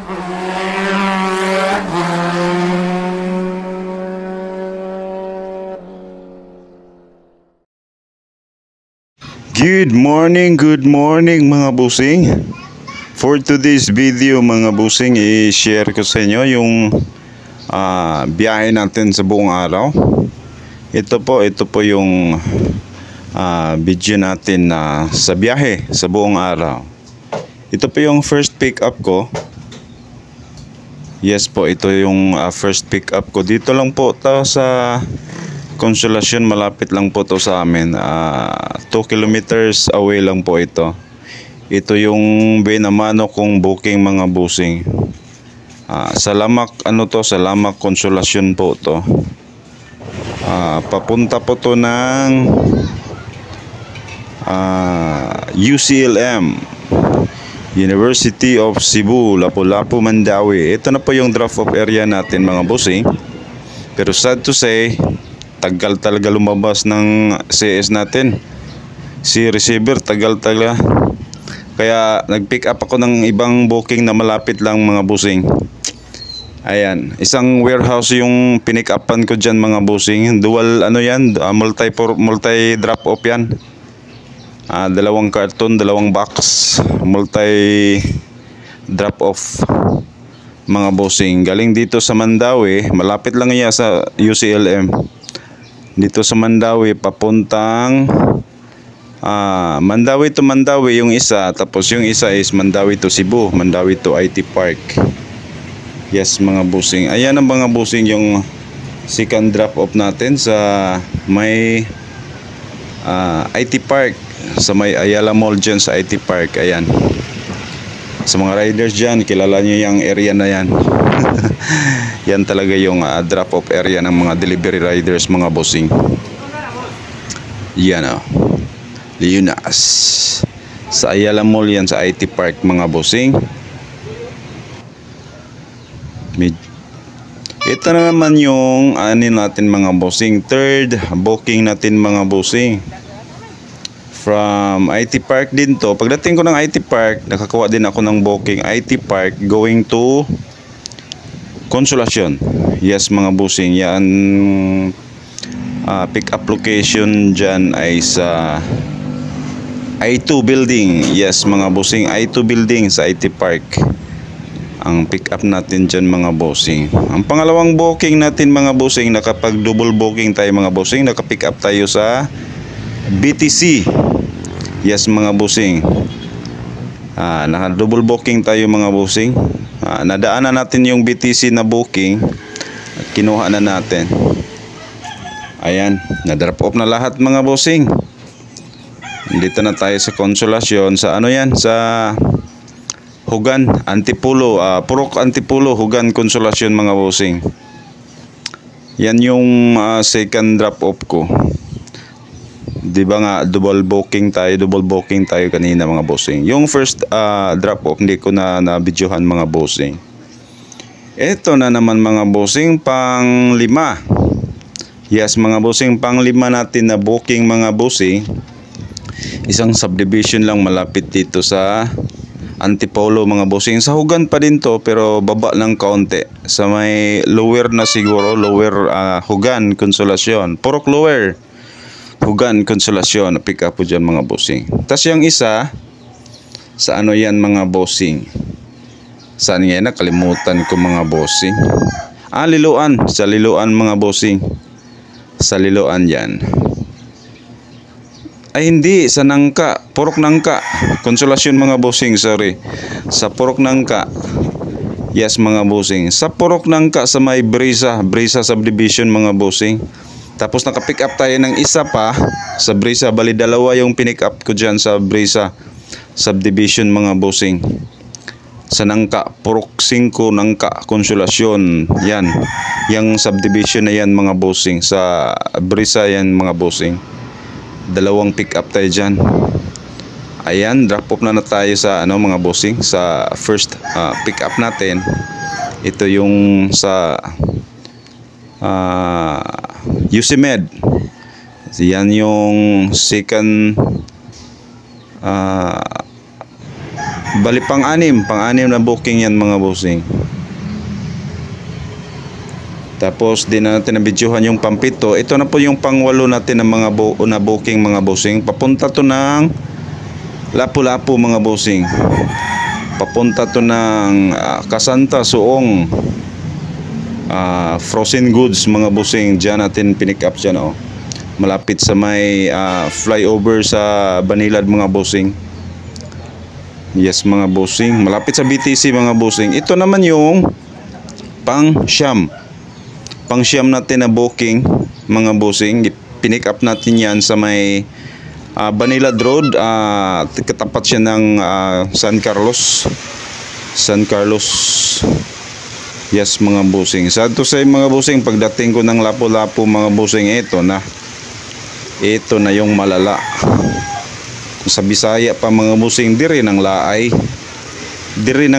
Good morning mga busing. For today's video mga busing, i-share ko sa inyo yung biyahe natin sa buong araw. Ito po yung video natin sa biyahe sa buong araw. Ito po yung first pick up ko. Yes po, ito yung first pick up ko. Dito lang po to sa Consolacion, malapit lang po to sa amin. 2 kilometers away lang po ito. Ito yung binamano kong booking mga busing. Salamat Salamat Consolacion po to. Papunta po to ng UCLM, University of Cebu, Lapu-Lapu, Mandawi. Ito na po yung drop off area natin mga busing. Pero sad to say, tagal talaga lumabas ng CS natin. Si receiver tagal. Kaya nag-pick up ako ng ibang booking na malapit lang mga busing. Ayan, isang warehouse yung pinick upan ko dyan mga busing. Dual multi drop off yan. Dalawang karton, dalawang box, multi drop off mga busing. Galing dito sa Mandawi, malapit lang yan sa UCLM. Dito sa Mandawi papuntang Mandawi to Mandawi yung isa, tapos yung isa is Mandawi to Cebu, Mandawi to IT Park. Yes mga busing, ayan ang mga busing yung second drop off natin sa may IT Park, sa may Ayala Mall dyan sa IT Park. Ayan, sa mga riders dyan, kilala nyo yung area na yan. Yan talaga yung drop off area ng mga delivery riders mga busing. Yan Leonas sa Ayala Mall yan, sa IT Park mga busing. Ito na naman yung natin mga busing, third booking natin mga busing. From IT Park din to. Pagdating ko ng IT Park, nakakuha din ako ng booking IT Park going to Consolacion. Yes mga busing, yan pick up location dyan ay sa I2 building. Yes mga busing, I2 building sa IT Park ang pick up natin dyan mga busing. Ang pangalawang booking natin mga busing, nakapag double booking tayo mga busing, nakapick up tayo sa BTC. Yes mga busing, naka double booking tayo mga busing. Nadaanan natin yung BTC na booking at kinuha na natin. Ayan, na-drop off na lahat mga busing. Dito na tayo sa Consolacion, sa sa Hugan, Antipolo, Purok Antipolo, Hugan, Consolacion mga busing. Yan yung second drop off ko. Di ba nga double booking tayo kanina mga busing. Yung first drop off hindi ko na videohan mga busing. Ito na naman mga busing, pang 5. Yes mga busing, pang 5 natin na booking mga busing. Isang subdivision lang malapit dito sa Antipolo mga busing. Sa Hugan pa din to, pero baba ng kaunti. Sa may lower na siguro, Hugan, Consolacion. Purok lower, Hugan, Consolacion. Pick up po dyan mga busing. Tapos yung isa, sa yan mga busing. Saan nga nakalimutan ko mga busing. Liloan. Sa Liloan mga busing. Sa Liloan yan. Ay hindi, sa Nangka, Purok Nangka, Consolacion mga busing, sorry. Sa Purok Nangka. Yes mga busing. Sa Purok Nangka, sa may Brisa subdivision mga busing. Tapos naka-pick up tayo ng isa pa sa Brisa, bali dalawa yung pinick up ko dyan sa Brisa subdivision mga busing. Sa Nangka, Purok 5 Nangka, Consolacion. Yan, yung subdivision na yan mga busing. Sa Brisa yan mga busing. Dalawang pick up tayo dyan. Ayan, drop off na tayo sa mga busing, sa first pick up natin. Ito yung sa UCMed. Yan yung second Bali pang-anim na booking yan mga bossing. Tapos di na natin nabidyohan yung pampito. Ito na po yung pang-walo natin ng mga na booking mga bossing. Papunta to ng Lapu-Lapu mga bossing. Papunta to ng Kasanta, Suong, frozen goods mga bossing. Diyan natin pinick up dyan, oh. Malapit sa may flyover sa Banilad mga bossing. Yes mga bossing, malapit sa BTC mga bossing. Ito naman yung pang-siyam natin na booking mga bossing. Pinick up natin yan sa may Banilad Road, katapat siya ng San Carlos. Yes mga bossing. Sad to say mga bossing, pagdating ko ng Lapu-Lapu mga bossing, ito na yung malala. Sa Bisaya pa mga bossing, diri ng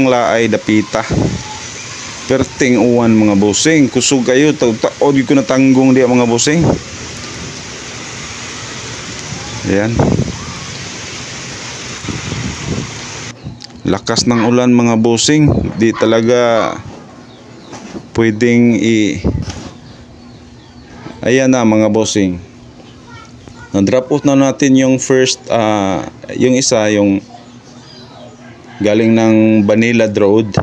laay dapita. Perting uwan mga bossing, kusog kayo taod ko na tanggong dia mga bossing. Ayan, lakas ng ulan mga bossing, di talaga pwedeng ayan na mga bossing. Na-drop off na natin yung first, yung isa, yung galing ng Banilad Road.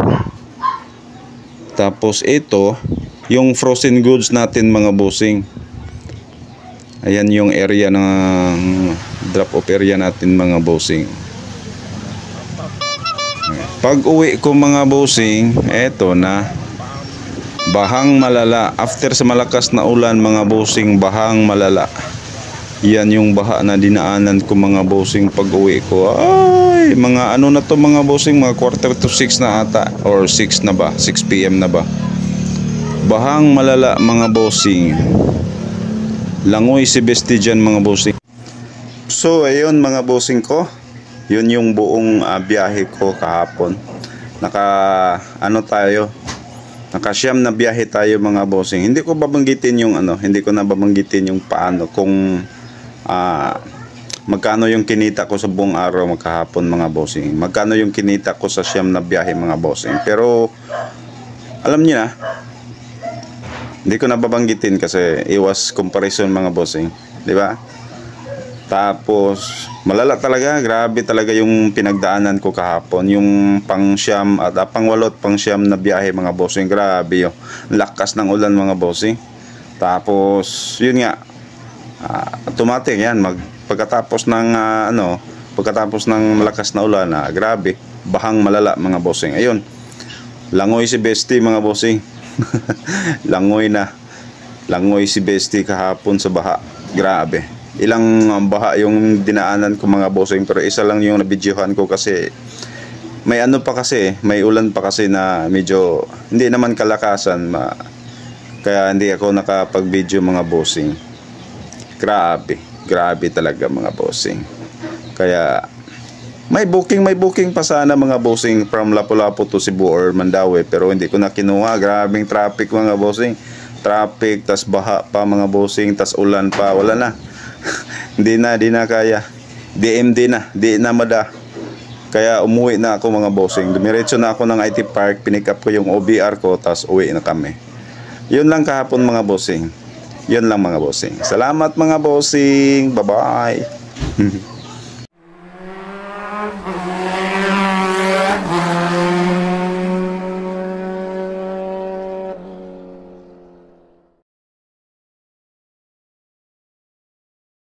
Tapos ito, yung frozen goods natin mga bossing. Ayan yung area ng drop off area natin mga bossing. Pag uwi ko mga bossing, eto na, bahang malala. After sa malakas na ulan mga bossing, bahang malala. Yan yung baha na dinaanan ko mga bossing pag uwi ko. Ay, mga ano na to mga bossing, mga 5:45 na ata, or 6 na ba, 6 PM na ba. Bahang malala mga bossing. Langoy si Bestie dyan mga bossing. So ayun mga bossing ko, yun yung buong biyahe ko kahapon. Naka-siyam na biyahe tayo mga bossing. Hindi ko babanggitin yung hindi ko na babanggitin yung paano, kung magkano yung kinita ko sa buong araw magkahapon mga bossing, magkano yung kinita ko sa siyam na biyahe mga bossing. Pero alam niyo na, hindi ko na babanggitin kasi iwas comparison mga bossing, di ba? Tapos malala talaga, grabe talaga yung pinagdaanan ko kahapon, yung pang-siyam at pang-walot pang-siyam na biyahe mga bossing. Grabe yung lakas ng ulan mga bossing. Tapos yun nga, automatic yan, pagkatapos ng malakas na ulan, grabe, bahang malala mga bossing. Ayun, langoy si Bestie mga bossing. langoy si Bestie kahapon sa baha. Grabe, ilang baha yung dinaanan ko mga bossing, pero isa lang yung nabidyohan ko kasi may may ulan pa kasi na medyo hindi naman kalakasan, kaya hindi ako nakapag-video mga bossing. Grabe talaga mga bossing. Kaya may booking pa sana mga bossing from Lapu-Lapu to Cebu or Mandaue, pero hindi ko na kinuha. Grabing traffic mga bossing. Traffic, tas baha pa mga bossing, tas ulan pa, wala na. Di na kaya. Di na mada. Kaya umuwi na ako mga bossing. Dumiretso na ako ng IT Park, pinick up ko yung OBR ko, tas uwi na kami. Yun lang kahapon mga bossing. Yun lang mga bossing. Salamat mga bossing. Bye-bye.